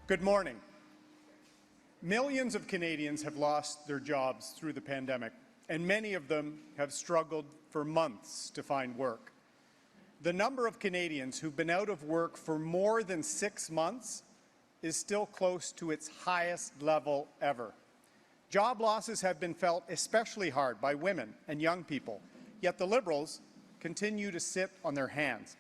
Good morning. Millions of Canadians have lost their jobs through the pandemic, and many of them have struggled for months to find work. The number of Canadians who've been out of work for more than 6 months is still close to its highest level ever. Job losses have been felt especially hard by women and young people, yet the Liberals continue to sit on their hands.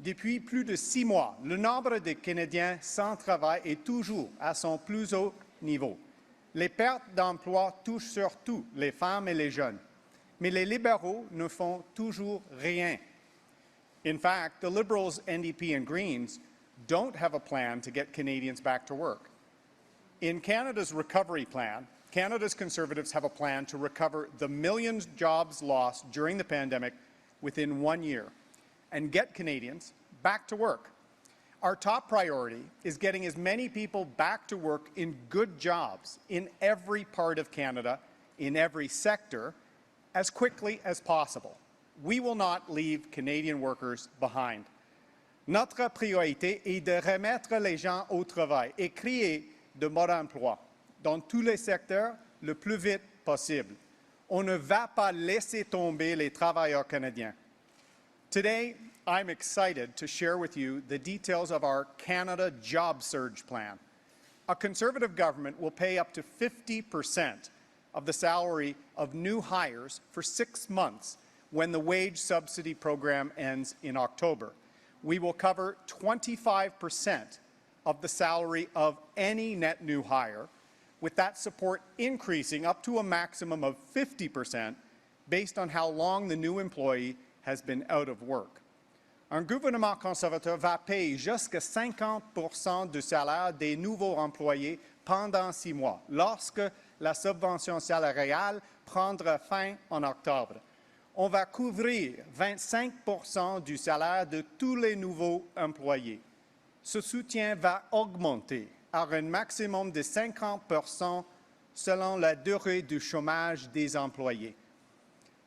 Depuis plus de 6 mois, le nombre de Canadiens sans travail est toujours à son plus haut niveau. Les pertes d'emplois touchent surtout les femmes et les jeunes, mais les libéraux ne font toujours rien. In fact, the Liberals, NDP and Greens don't have a plan to get Canadians back to work. In Canada's recovery plan, Canada's Conservatives have a plan to recover the millions of jobs lost during the pandemic within 1 year and get Canadians back to work. Our top priority is getting as many people back to work in good jobs in every part of Canada, in every sector, as quickly as possible. We will not leave Canadian workers behind. Notre priorité est de remettre les gens au travail et créer de bons emplois dans tous les secteurs le plus vite possible. On ne va pas laisser tomber les travailleurs canadiens. Today, I'm excited to share with you the details of our Canada Job Surge Plan. A Conservative government will pay up to 50% of the salary of new hires for 6 months when the wage subsidy program ends in October. We will cover 25% of the salary of any net new hire, with that support increasing up to a maximum of 50% based on how long the new employee has been out of work. Un gouvernement conservateur va payer jusqu'à 50% du salaire des nouveaux employés pendant 6 mois, lorsque la subvention salariale prendra fin en octobre. On va couvrir 25% du salaire de tous les nouveaux employés. Ce soutien va augmenter à un maximum de 50% selon la durée du chômage des employés.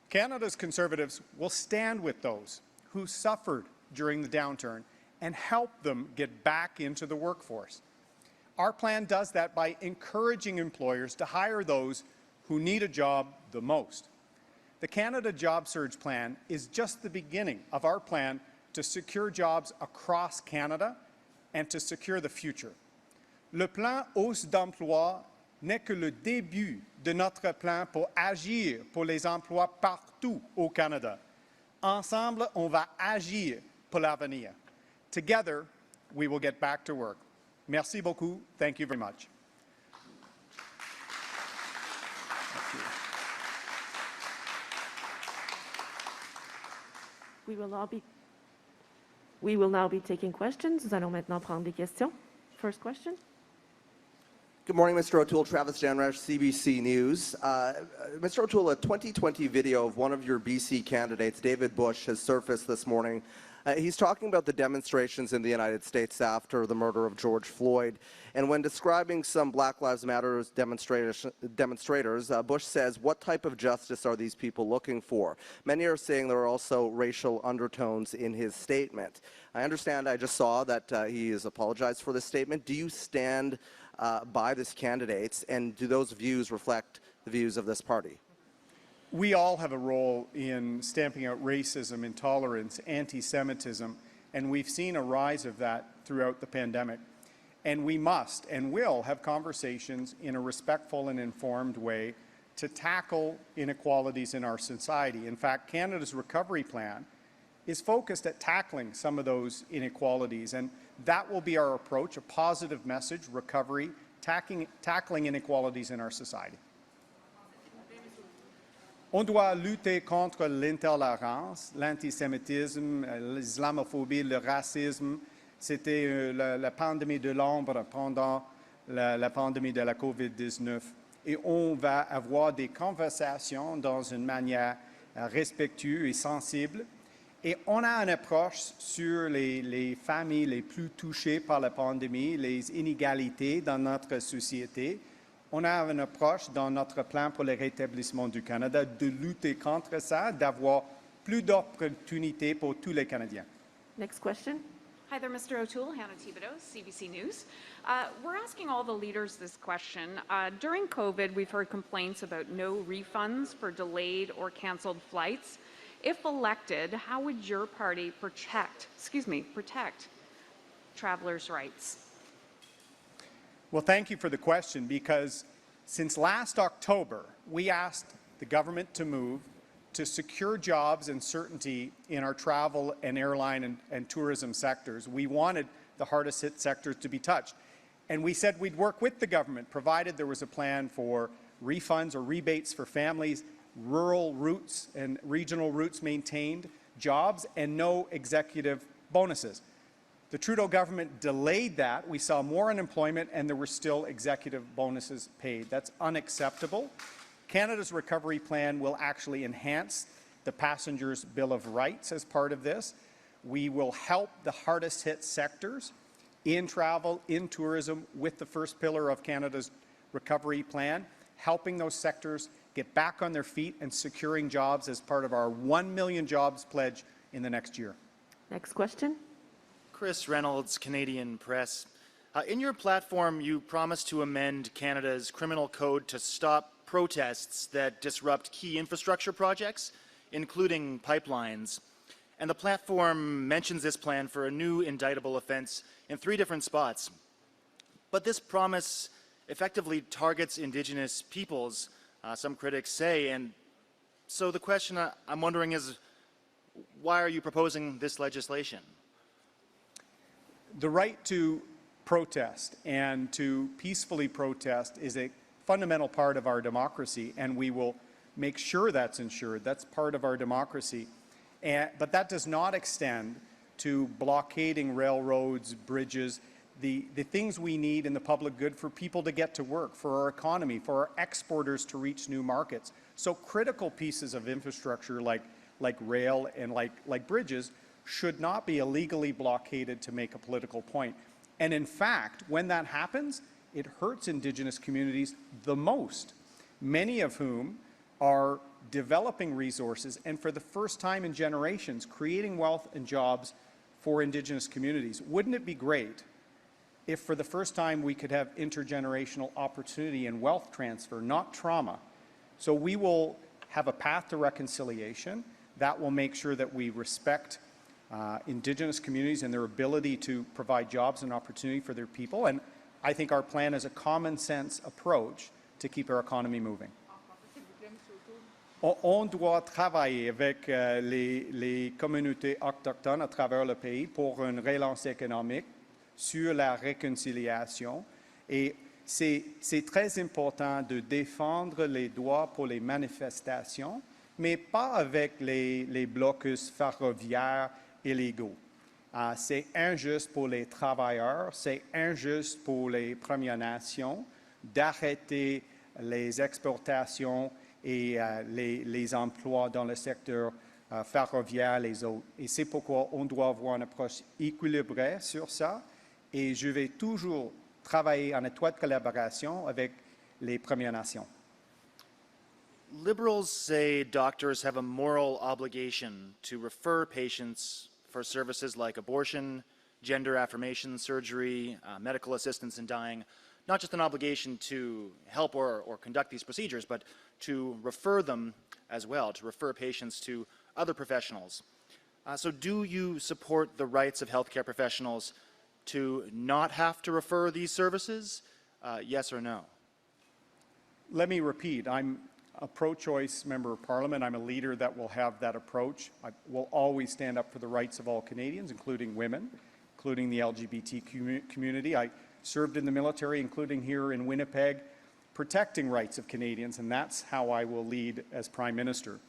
Canada's Conservatives will stand with those who suffered during the downturn and help them get back into the workforce. Our plan does that by encouraging employers to hire those who need a job the most. The Canada Job Surge Plan is just the beginning of our plan to secure jobs across Canada and to secure the future. Le plan Hausse d'emploi n'est que le début de notre plan pour agir pour les emplois partout au Canada. Ensemble, on va agir pour l'avenir. Together, we will get back to work. Merci beaucoup. Thank you very much. We will now be taking questions. Nous allons maintenant prendre des questions. First question. Good morning, Mr. O'Toole. Travis Janrash, CBC News. Mr. O'Toole, a 2020 video of one of your BC candidates, David Bush, has surfaced this morning. He's talking about the demonstrations in the United States after the murder of George Floyd. And when describing some Black Lives Matter demonstrators, Bush says, what type of justice are these people looking for? Many are saying there are also racial undertones in his statement. I understand, I just saw that he has apologized for this statement. Do you stand by this candidate, and do those views reflect the views of this party? We all have a role in stamping out racism, intolerance, anti-Semitism, and we've seen a rise of that throughout the pandemic. And we must and will have conversations in a respectful and informed way to tackle inequalities in our society. In fact, Canada's recovery plan is focused at tackling some of those inequalities, and that will be our approach, a positive message, recovery, tackling inequalities in our society. On doit lutter contre l'intolérance, l'antisémitisme, l'islamophobie, le racisme. C'était la pandémie de l'ombre pendant la pandémie de la COVID-19. Et on va avoir des conversations dans une manière respectueuse et sensible. Et on a une approche sur les familles les plus touchées par la pandémie, les inégalités dans notre société. On a une approche dans notre plan pour le rétablissement du Canada de lutter contre ça, d'avoir plus d'opportunités pour tous les Canadiens. Next question. Hi there, Mr. O'Toole, Hannah Thibodeau, CBC News. We're asking all the leaders this question. During COVID, we've heard complaints about no refunds for delayed or canceled flights. If elected, how would your party protect travelers' rights? Well, thank you for the question, because since last October, we asked the government to move to secure jobs and certainty in our travel and airline and tourism sectors. We wanted the hardest hit sectors to be touched. And we said we'd work with the government, provided there was a plan for refunds or rebates for families, rural routes and regional routes maintained, jobs, and no executive bonuses. The Trudeau government delayed that. We saw more unemployment, and there were still executive bonuses paid. That's unacceptable. Canada's recovery plan will actually enhance the passengers' Bill of Rights as part of this. We will help the hardest hit sectors in travel, in tourism, with the first pillar of Canada's recovery plan, helping those sectors get back on their feet and securing jobs as part of our 1 million jobs pledge in the next year. Next question. Chris Reynolds, Canadian Press. In your platform, you promised to amend Canada's criminal code to stop protests that disrupt key infrastructure projects, including pipelines. And the platform mentions this plan for a new indictable offense in 3 different spots. But this promise effectively targets Indigenous peoples, some critics say. And so the question I'm wondering is, why are you proposing this legislation? The right to protest and to peacefully protest is a fundamental part of our democracy, and we will make sure that's ensured. That's part of our democracy. But that does not extend to blockading railroads, bridges, the things we need in the public good for people to get to work, for our economy, for our exporters to reach new markets. So critical pieces of infrastructure like rail and like bridges should not be illegally blockaded to make a political point. And in fact, when that happens, it hurts Indigenous communities the most, many of whom are developing resources and for the first time in generations creating wealth and jobs for Indigenous communities. Wouldn't it be great if for the first time we could have intergenerational opportunity and wealth transfer, not trauma? So we will have a path to reconciliation that will make sure that we respect Indigenous communities and their ability to provide jobs and opportunity for their people. And I think our plan is a common sense approach to keep our economy moving. On doit travailler avec les communautés autochtones à travers le pays pour une relance économique sur la réconciliation. Et c'est très important de défendre les droits pour les manifestations, mais pas avec les blocus ferroviaires illégaux. C'est injuste pour les travailleurs, c'est injuste pour les Premières Nations d'arrêter les exportations et les emplois dans le secteur ferroviaire, les autres. Et c'est pourquoi on doit avoir une approche équilibrée sur ça. Et je vais toujours travailler en étroite collaboration avec les Premières Nations. Liberals say doctors have a moral obligation to refer patients for services like abortion, gender affirmation surgery, medical assistance in dying, not just an obligation to help or conduct these procedures, but to refer them as well, to refer patients to other professionals. So do you support the rights of healthcare professionals to not have to refer these services? Yes or no? Let me repeat. I'm a pro-choice member of Parliament. I'm a leader that will have that approach. I will always stand up for the rights of all Canadians, including women, including the LGBT community. I served in the military, including here in Winnipeg, protecting rights of Canadians, and that's how I will lead as Prime Minister.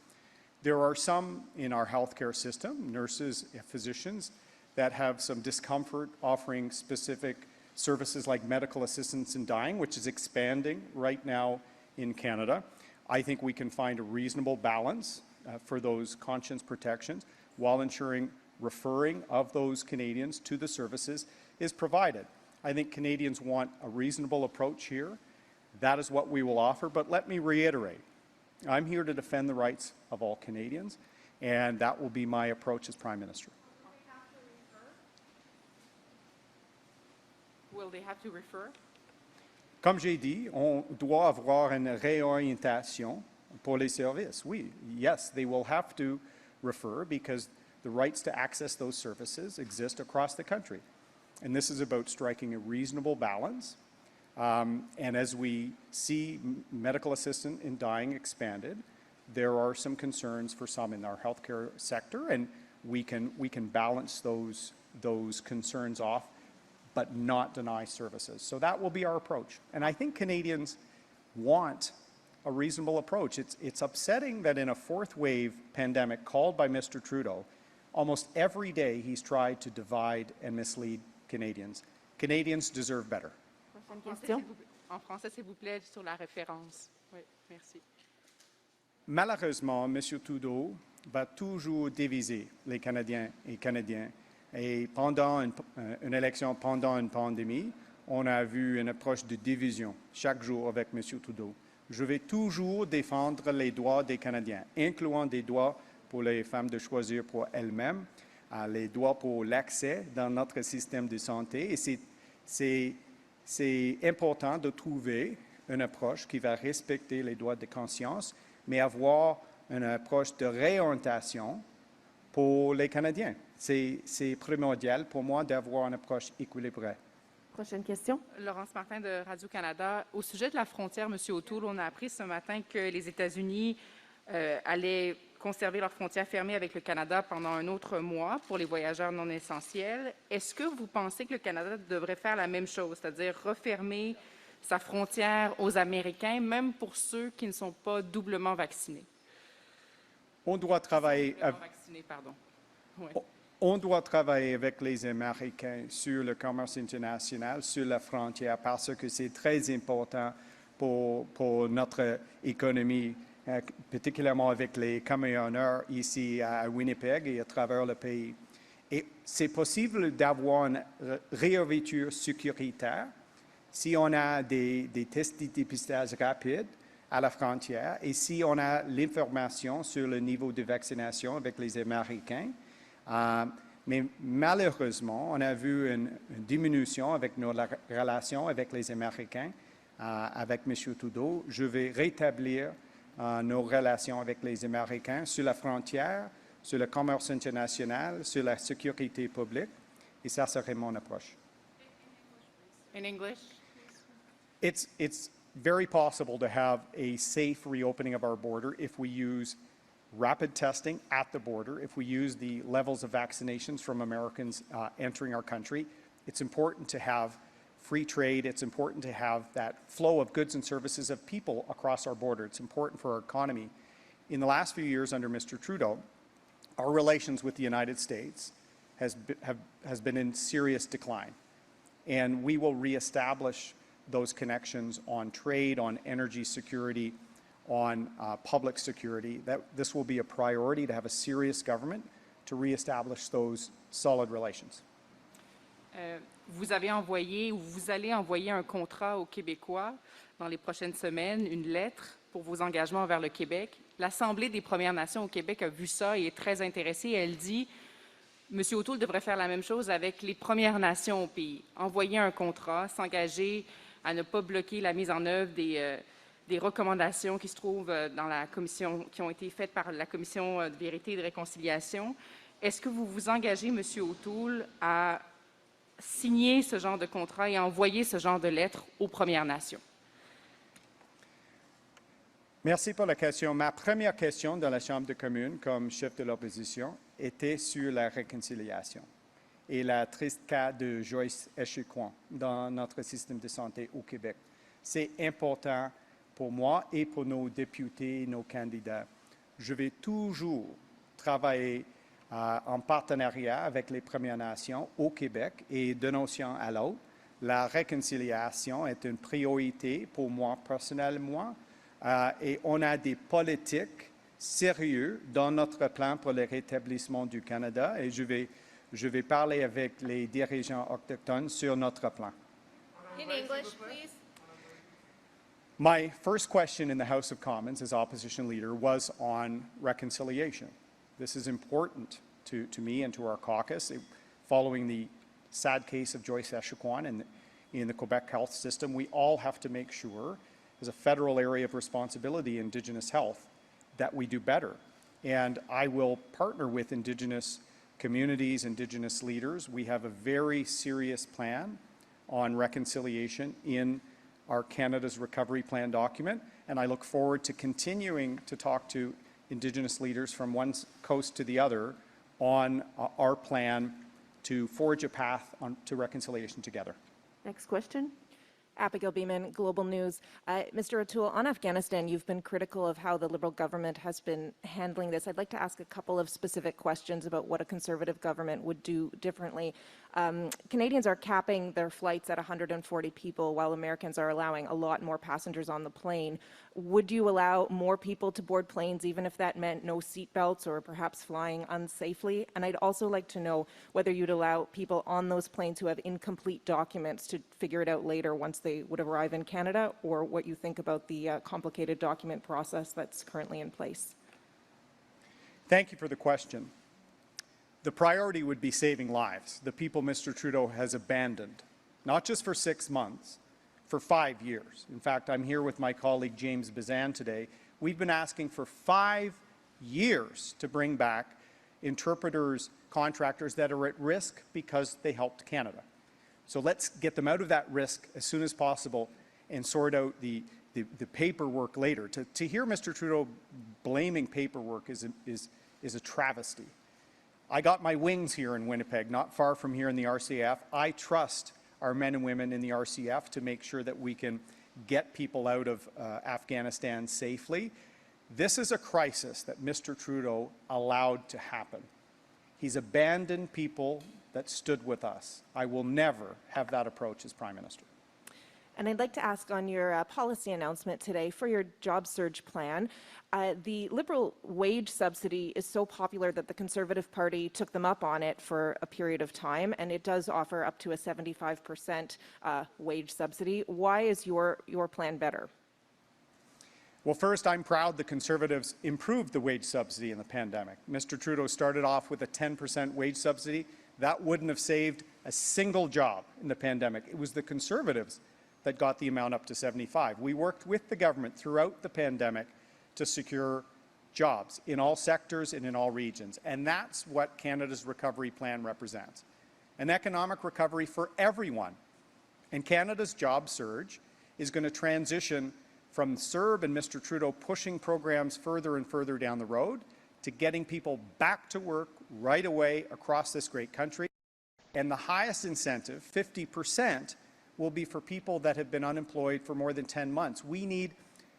There are some in our healthcare system, nurses, physicians, that have some discomfort offering specific services like medical assistance in dying, which is expanding right now in Canada. I think we can find a reasonable balance for those conscience protections while ensuring referring of those Canadians to the services is provided. I think Canadians want a reasonable approach here. That is what we will offer. But let me reiterate, I'm here to defend the rights of all Canadians, and that will be my approach as Prime Minister. Will they have to refer? Comme j'ai dit, on doit avoir une réorientation pour les services. Oui, yes, they will have to refer because the rights to access those services exist across the country. And this is about striking a reasonable balance. And as we see medical assistance in dying expanded, there are some concerns for some in our healthcare sector, and we can balance those concerns off, but not deny services. So that will be our approach. And I think Canadians want a reasonable approach. It's upsetting that in a fourth wave pandemic called by Mr. Trudeau, almost every day he's tried to divide and mislead Canadians. Canadians deserve better. Prochaine question. En français, s'il vous plaît, sur la référence. Oui, merci. Malheureusement, M. Trudeau va toujours diviser les Canadiens et Canadiens. Et pendant une élection, pendant une pandémie, on a vu une approche de division chaque jour avec M. Trudeau. Je vais toujours défendre les droits des Canadiens, incluant des droits pour les femmes de choisir pour elles-mêmes, les droits pour l'accès dans notre système de santé. Et c'est important de trouver une approche qui va respecter les droits de conscience, mais avoir une approche de réorientation pour les Canadiens. C'est primordial pour moi d'avoir une approche équilibrée. Prochaine question. Laurence Martin de Radio-Canada. Au sujet de la frontière, M. O'Toole, on a appris ce matin que les États-Unis allaient conserver leurs frontières fermées avec le Canada pendant un autre mois pour les voyageurs non essentiels. Est-ce que vous pensez que le Canada devrait faire la même chose, c'est-à-dire refermer sa frontière aux Américains, même pour ceux qui ne sont pas doublement vaccinés? On doit travailler. Vaccinés, pardon. Oui. On doit travailler avec les Américains sur le commerce international, sur la frontière, parce que c'est très important pour notre économie, particulièrement avec les camionneurs ici à Winnipeg et à travers le pays. Et c'est possible d'avoir une réouverture sécuritaire si on a des tests de dépistage rapides à la frontière et si on a l'information sur le niveau de vaccination avec les Américains. Mais malheureusement, on a vu une diminution avec nos relations avec les Américains, avec M. Trudeau. Je vais rétablir nos relations avec les Américains sur la frontière, sur le commerce international, sur la sécurité publique, et ça serait mon approche. In English? It's very possible to have a safe reopening of our border if we use rapid testing at the border, if we use the levels of vaccinations from Americans entering our country. It's important to have free trade. It's important to have that flow of goods and services of people across our border. It's important for our economy. In the last few years under Mr. Trudeau, our relations with the United States has been in serious decline. And we will reestablish those connections on trade, on energy security, on public security. This will be a priority to have a serious government to reestablish those solid relations. Vous avez envoyé ou vous allez envoyer un contrat aux Québécois dans les prochaines semaines, une lettre pour vos engagements envers le Québec. L'Assemblée des Premières Nations au Québec a vu ça et est très intéressée. Elle dit M. O'Toole devrait faire la même chose avec les Premières Nations au pays. Envoyer un contrat, s'engager à ne pas bloquer la mise en œuvre des recommandations qui se trouvent dans la commission, qui ont été faites par la Commission de vérité et de réconciliation. Est-ce que vous vous engagez, M. O'Toole, à signer ce genre de contrat et à envoyer ce genre de lettres aux Premières Nations? Merci pour la question. Ma première question dans la Chambre des communes comme chef de l'opposition était sur la réconciliation et la triste cas de Joyce Echequan dans notre système de santé au Québec. C'est important pour moi et pour nos députés, nos candidats. Je vais toujours travailler en partenariat avec les Premières Nations au Québec et d'une nation à l'autre. La réconciliation est une priorité pour moi personnellement et on a des politiques sérieuses dans notre plan pour le rétablissement du Canada et je vais parler avec les dirigeants autochtones sur notre plan. In English, please. My first question in the House of Commons as opposition leader was on reconciliation. This is important to me and to our caucus following the sad case of Joyce Echequan in the Quebec health system. We all have to make sure, as a federal area of responsibility, Indigenous health, that we do better. And I will partner with Indigenous communities, Indigenous leaders. We have a very serious plan on reconciliation in our Canada's Recovery Plan document, and I look forward to continuing to talk to Indigenous leaders from one coast to the other on our plan to forge a path to reconciliation together. Next question. Abigail Beeman, Global News. Mr. O'Toole, on Afghanistan, you've been critical of how the Liberal government has been handling this. I'd like to ask a couple of specific questions about what a Conservative government would do differently. Canadians are capping their flights at 140 people, while Americans are allowing a lot more passengers on the plane. Would you allow more people to board planes, even if that meant no seatbelts or perhaps flying unsafely? And I'd also like to know whether you'd allow people on those planes who have incomplete documents to figure it out later once they would arrive in Canada, or what you think about the complicated document process that's currently in place. Thank you for the question. The priority would be saving lives, the people Mr. Trudeau has abandoned, not just for 6 months, for 5 years. In fact, I'm here with my colleague James Bazan today. We've been asking for 5 years to bring back interpreters, contractors that are at risk because they helped Canada. So let's get them out of that risk as soon as possible and sort out the paperwork later. To hear Mr. Trudeau blaming paperwork is a travesty. I got my wings here in Winnipeg, not far from here in the RCF. I trust our men and women in the RCF to make sure that we can get people out of Afghanistan safely. This is a crisis that Mr. Trudeau allowed to happen. He's abandoned people that stood with us. I will never have that approach as Prime Minister. And I'd like to ask on your policy announcement today for your job surge plan. The Liberal wage subsidy is so popular that the Conservative Party took them up on it for a period of time, and it does offer up to a 75% wage subsidy. Why is your plan better? Well, first, I'm proud the Conservatives improved the wage subsidy in the pandemic. Mr. Trudeau started off with a 10% wage subsidy. That wouldn't have saved a single job in the pandemic. It was the Conservatives that got the amount up to 75. We worked with the government throughout the pandemic to secure jobs in all sectors and in all regions. And that's what Canada's Recovery Plan represents. An economic recovery for everyone. And Canada's job surge is going to transition from CERB and Mr. Trudeau pushing programs further and further down the road to getting people back to work right away across this great country. And the highest incentive, 50%, will be for people that have been unemployed for more than 10 months. We need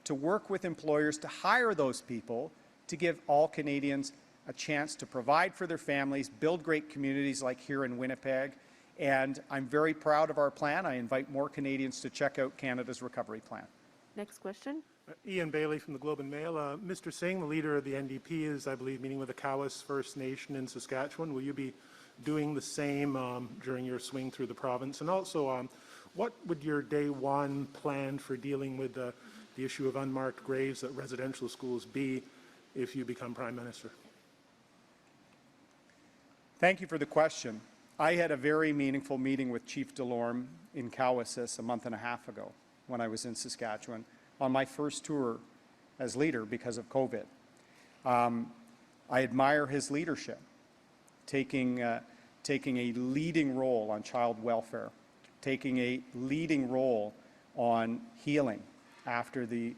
to work with employers to hire those people to give all Canadians a chance to provide for their families, build great communities like here in Winnipeg. And I'm very proud of our plan. I invite more Canadians to check out Canada's Recovery Plan. Next question. Ian Bailey from the Globe and Mail. Mr. Singh, the leader of the NDP, is, I believe, meeting with the Cowas First Nation in Saskatchewan. Will you be doing the same during your swing through the province? And also, what would your day one plan for dealing with the issue of unmarked graves at residential schools be if you become Prime Minister? Thank you for the question. I had a very meaningful meeting with Chief Delorme in Cowasis a month and a half ago when I was in Saskatchewan on my first tour as leader because of COVID. I admire his leadership, taking a leading role on child welfare, taking a leading role on healing after the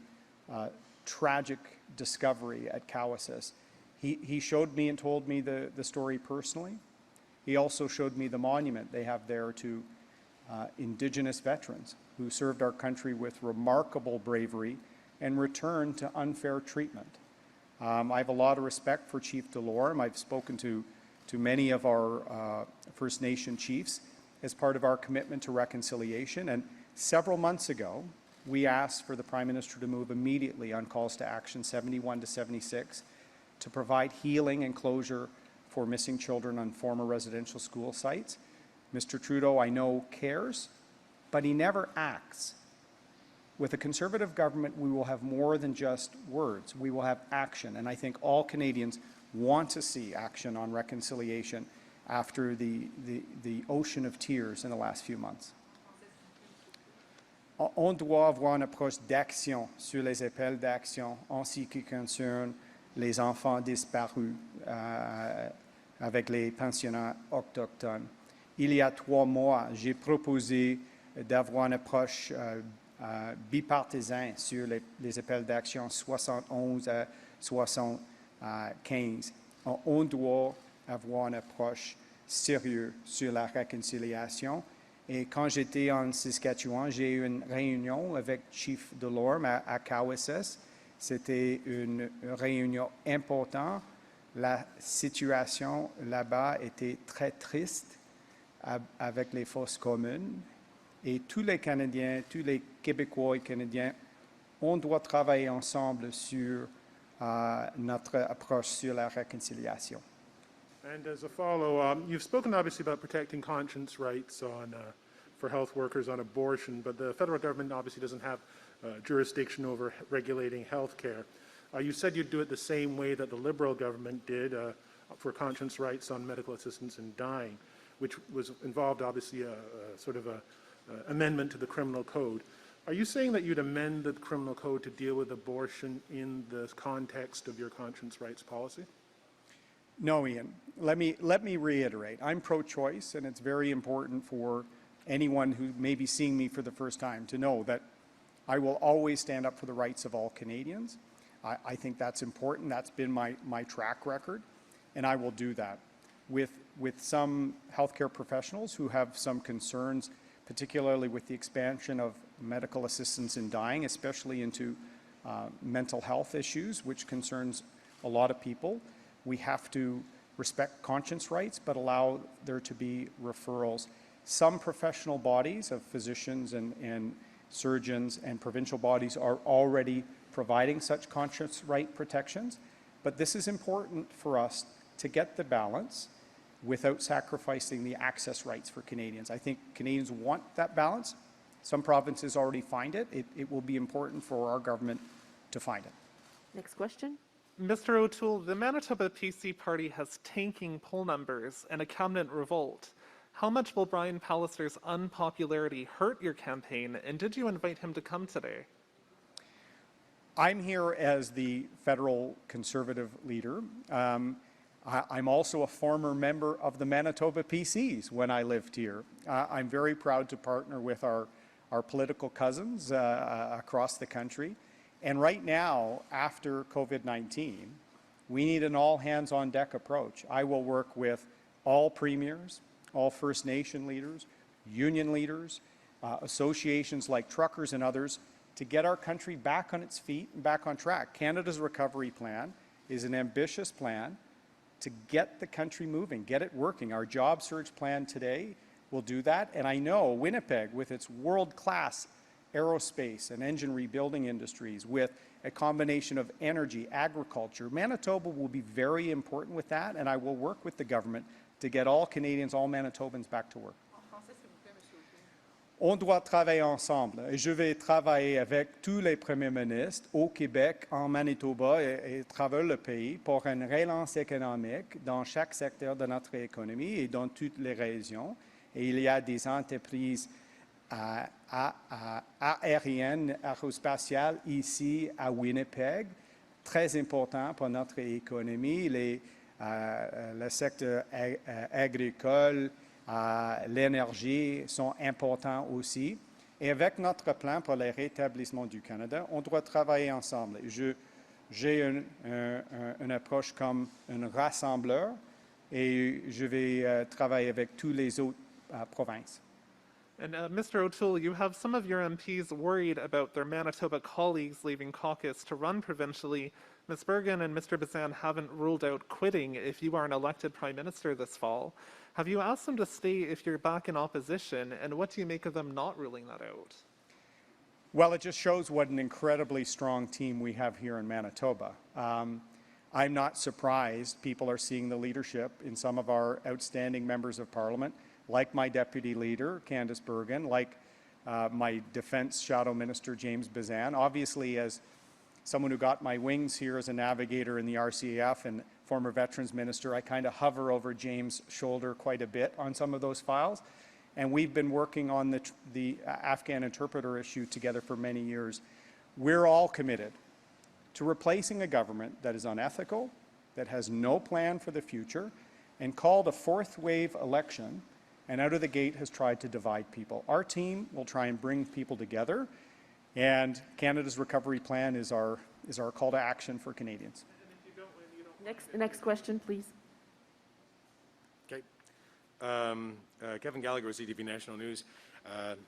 tragic discovery at Cowasis. He showed me and told me the story personally. He also showed me the monument they have there to Indigenous veterans who served our country with remarkable bravery and returned to unfair treatment. I have a lot of respect for Chief Delorme. I've spoken to many of our First Nation chiefs as part of our commitment to reconciliation. And several months ago, we asked for the Prime Minister to move immediately on calls to action 71 to 76 to provide healing and closure for missing children on former residential school sites. Mr. Trudeau, I know, cares, but he never acts. With a Conservative government, we will have more than just words. We will have action, and I think all Canadians want to see action on reconciliation after the ocean of tears in the last few months. On doit avoir une approche d'action sur les appels d'action en ce qui concerne les enfants disparus avec les pensionnats autochtones. Il y a 3 mois, j'ai proposé d'avoir une approche bipartisane sur les appels d'action 71 à 75. On doit avoir une approche sérieuse sur la réconciliation. Et quand j'étais en Saskatchewan, j'ai eu une réunion avec Chief Delorme à KSS. C'était une réunion importante. La situation là-bas était très triste avec les fosses communes. Et tous les Canadiens, tous les Québécois et Canadiens, on doit travailler ensemble sur notre approche sur la réconciliation. And as a follow, you've spoken obviously about protecting conscience rights for health workers on abortion, but the federal government obviously doesn't have jurisdiction over regulating health care. You said you'd do it the same way that the Liberal government did for conscience rights on medical assistance in dying, which was involved obviously a sort of a amendment to the criminal code. Are you saying that you'd amend the criminal code to deal with abortion in the context of your conscience rights policy? No, Ian. Let me reiterate. I'm pro-choice, and it's very important for anyone who may be seeing me for the first time to know that I will always stand up for the rights of all Canadians. I think that's important. That's been my track record, and I will do that. With some healthcare professionals who have some concerns, particularly with the expansion of medical assistance in dying, especially into mental health issues, which concerns a lot of people, we have to respect conscience rights, but allow there to be referrals. Some professional bodies of physicians and surgeons and provincial bodies are already providing such conscience right protections, but this is important for us to get the balance without sacrificing the access rights for Canadians. I think Canadians want that balance. Some provinces already find it. It will be important for our government to find it. Next question. Mr. O'Toole, the Manitoba PC Party has tanking poll numbers and a cabinet revolt. How much will Brian Pallister's unpopularity hurt your campaign, and did you invite him to come today? I'm here as the federal Conservative leader. I'm also a former member of the Manitoba PCs when I lived here. I'm very proud to partner with our political cousins across the country. And right now, after COVID-19, we need an all-hands-on-deck approach. I will work with all premiers, all First Nation leaders, union leaders, associations like truckers and others to get our country back on its feet and back on track. Canada's recovery plan is an ambitious plan to get the country moving, get it working. Our job surge plan today will do that. And I know Winnipeg, with its world-class aerospace and engine rebuilding industries, with a combination of energy, agriculture, Manitoba will be very important with that, and I will work with the government to get all Canadians, all Manitobans back to work. On doit travailler ensemble. Et je vais travailler avec tous les premiers ministres au Québec, en Manitoba et à travers le pays pour une relance économique dans chaque secteur de notre économie et dans toutes les régions. Et il y a des entreprises aériennes, aérospatiales ici à Winnipeg, très important pour notre économie. Le secteur agricole, l'énergie sont importants aussi. Et avec notre plan pour le rétablissement du Canada, on doit travailler ensemble. J'ai une approche comme un rassembleur et je vais travailler avec toutes les autres provinces. And Mr. O'Toole, you have some of your MPs worried about their Manitoba colleagues leaving caucus to run provincially. Ms. Bergen and Mr. Bazan haven't ruled out quitting if you are an elected Prime Minister this fall. Have you asked them to stay if you're back in opposition, and what do you make of them not ruling that out? Well, it just shows what an incredibly strong team we have here in Manitoba. I'm not surprised people are seeing the leadership in some of our outstanding members of Parliament, like my Deputy Leader, Candice Bergen, like my Defence Shadow Minister, James Bazan. Obviously, as someone who got my wings here as a navigator in the RCAF and former Veterans Minister, I kind of hover over James' shoulder quite a bit on some of those files. and we've been working on the Afghan interpreter issue together for many years. We're all committed to replacing a government that is unethical, that has no plan for the future, and called a fourth wave election, and out of the gate has tried to divide people. Our team will try and bring people together, and Canada's recovery plan is our call to action for Canadians. Next question, please. Okay. Kevin Gallagher, CTV National News.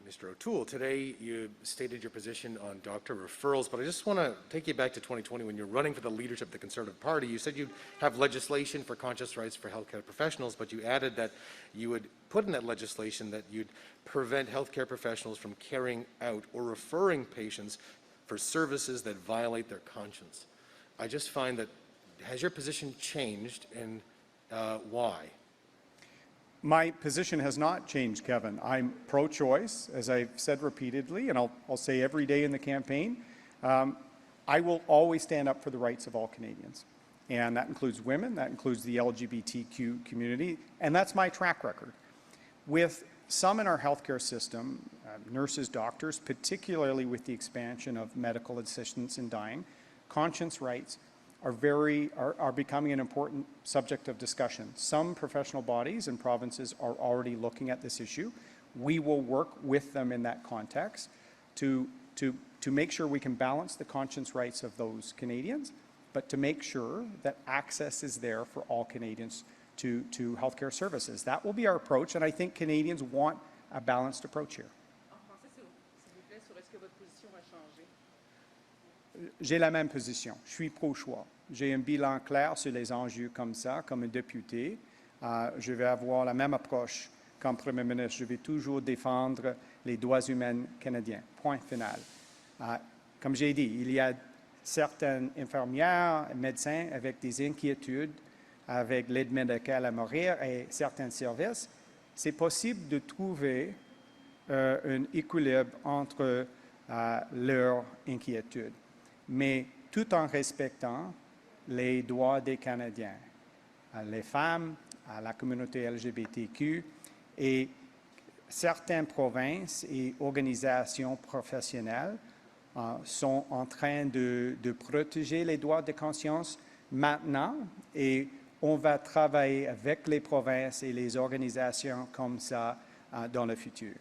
Mr. O'Toole, today you stated your position on doctor referrals, but I just want to take you back to 2020 when you're running for the leadership of the Conservative Party. You said you'd have legislation for conscious rights for healthcare professionals, but you added that you would put in that legislation that you'd prevent healthcare professionals from carrying out or referring patients for services that violate their conscience. I just find that, has your position changed, and why? My position has not changed, Kevin. I'm pro-choice, as I've said repeatedly, and I'll say every day in the campaign. I will always stand up for the rights of all Canadians. And that includes women, that includes the LGBTQ community, and that's my track record. With some in our healthcare system, nurses, doctors, particularly with the expansion of medical assistance in dying, conscience rights are becoming an important subject of discussion. Some professional bodies and provinces are already looking at this issue. We will work with them in that context to make sure we can balance the conscience rights of those Canadians, but to make sure that access is there for all Canadians to healthcare services. That will be our approach, and I think Canadians want a balanced approach here. J'ai la même position. Je suis pro-choix. J'ai un bilan clair sur les enjeux comme ça, comme un député. Je vais avoir la même approche comme Premier ministre. Je vais toujours défendre les droits humains canadiens. Point final. Comme j'ai dit, il y a certaines infirmières, médecins avec des inquiétudes avec l'aide médicale à mourir et certains services. C'est possible de trouver un équilibre entre leurs inquiétudes, mais tout en respectant les droits des Canadiens, les femmes, à la communauté LGBTQ et certaines provinces et organisations professionnelles sont en train de protéger les droits de conscience maintenant, et on va travailler avec les provinces et les organisations comme ça dans le futur.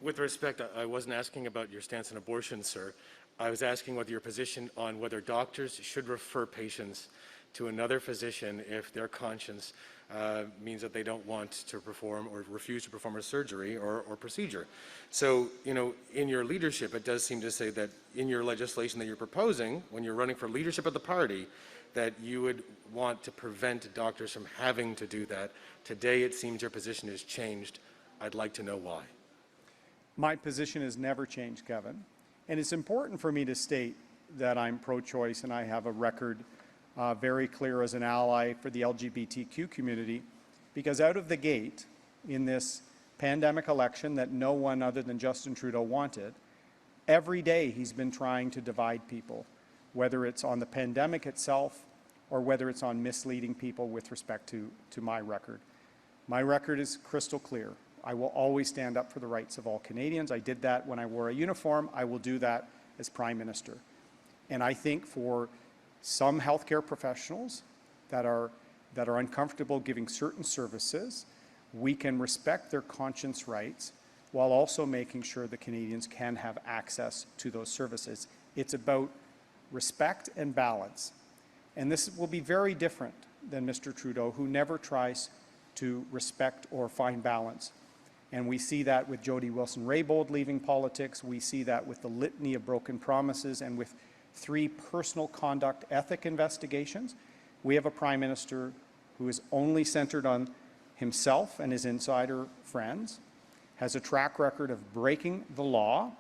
With respect, I wasn't asking about your stance on abortion, sir. I was asking whether your position on whether doctors should refer patients to another physician if their conscience means that they don't want to perform or refuse to perform a surgery or procedure. So, you know, in your leadership, it does seem to say that in your legislation that you're proposing, when you're running for leadership of the party, that you would want to prevent doctors from having to do that. Today, it seems your position has changed. I'd like to know why. My position has never changed, Kevin. And it's important for me to state that I'm pro-choice and I have a record very clear as an ally for the LGBTQ community, because out of the gate in this pandemic election that no one other than Justin Trudeau wanted, every day he's been trying to divide people, whether it's on the pandemic itself or whether it's on misleading people with respect to my record. My record is crystal clear. I will always stand up for the rights of all Canadians. I did that when I wore a uniform. I will do that as Prime Minister. And I think for some healthcare professionals that are uncomfortable giving certain services, we can respect their conscience rights while also making sure that Canadians can have access to those services. It's about respect and balance. And this will be very different than Mr. Trudeau, who never tries to respect or find balance. And we see that with Jody Wilson-Raybould leaving politics. We see that with the litany of broken promises and with 3 personal conduct ethic investigations. We have a Prime Minister who is only centered on himself and his insider friends, has a track record of breaking the law,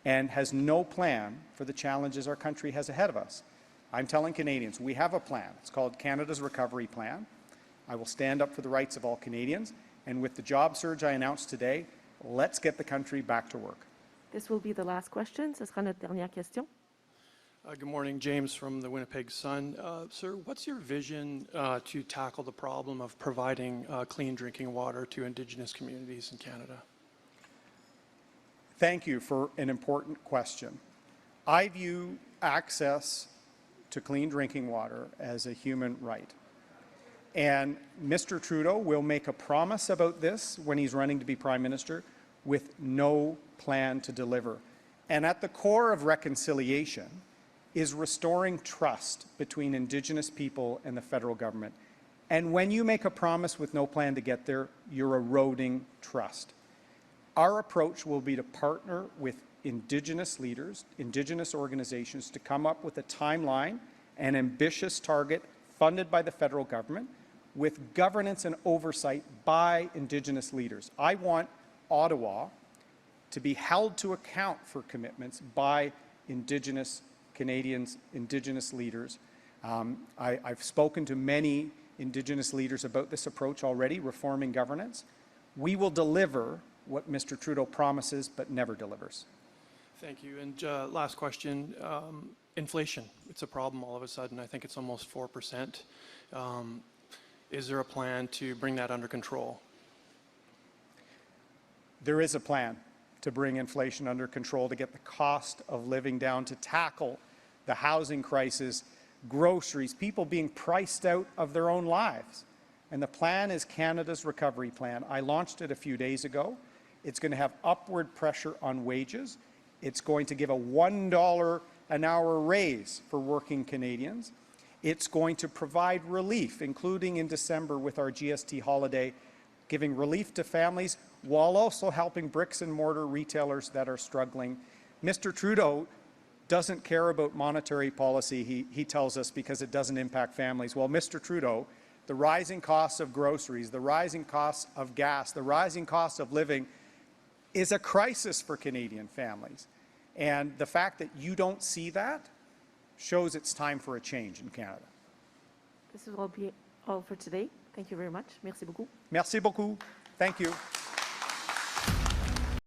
and has no plan for the challenges our country has ahead of us. I'm telling Canadians, we have a plan. It's called Canada's Recovery Plan. I will stand up for the rights of all Canadians. And with the job surge I announced today, let's get the country back to work. This will be the last question. Ce sera notre dernière question. Good morning, James from the Winnipeg Sun. Sir, what's your vision to tackle the problem of providing clean drinking water to Indigenous communities in Canada? Thank you for an important question. I view access to clean drinking water as a human right. And Mr. Trudeau will make a promise about this when he's running to be Prime Minister with no plan to deliver. And at the core of reconciliation is restoring trust between Indigenous people and the federal government. And when you make a promise with no plan to get there, you're eroding trust. Our approach will be to partner with Indigenous leaders, Indigenous organizations to come up with a timeline, an ambitious target funded by the federal government with governance and oversight by Indigenous leaders. I want Ottawa to be held to account for commitments by Indigenous Canadians, Indigenous leaders. I've spoken to many Indigenous leaders about this approach already, reforming governance. We will deliver what Mr. Trudeau promises but never delivers. Thank you. And last question, inflation. It's a problem all of a sudden. I think it's almost 4%. Is there a plan to bring that under control? There is a plan to bring inflation under control, to get the cost of living down, to tackle the housing crisis, groceries, people being priced out of their own lives. And the plan is Canada's recovery plan. I launched it a few days ago. It's going to have upward pressure on wages. It's going to give a $1 an hour raise for working Canadians. It's going to provide relief, including in December with our GST holiday, giving relief to families while also helping bricks and mortar retailers that are struggling. Mr. Trudeau doesn't care about monetary policy, he tells us, because it doesn't impact families. Well, Mr. Trudeau, the rising costs of groceries, the rising costs of gas, the rising cost of living is a crisis for Canadian families. And the fact that you don't see that shows it's time for a change in Canada. This will be all for today. Thank you very much. Merci beaucoup. Merci beaucoup. Thank you.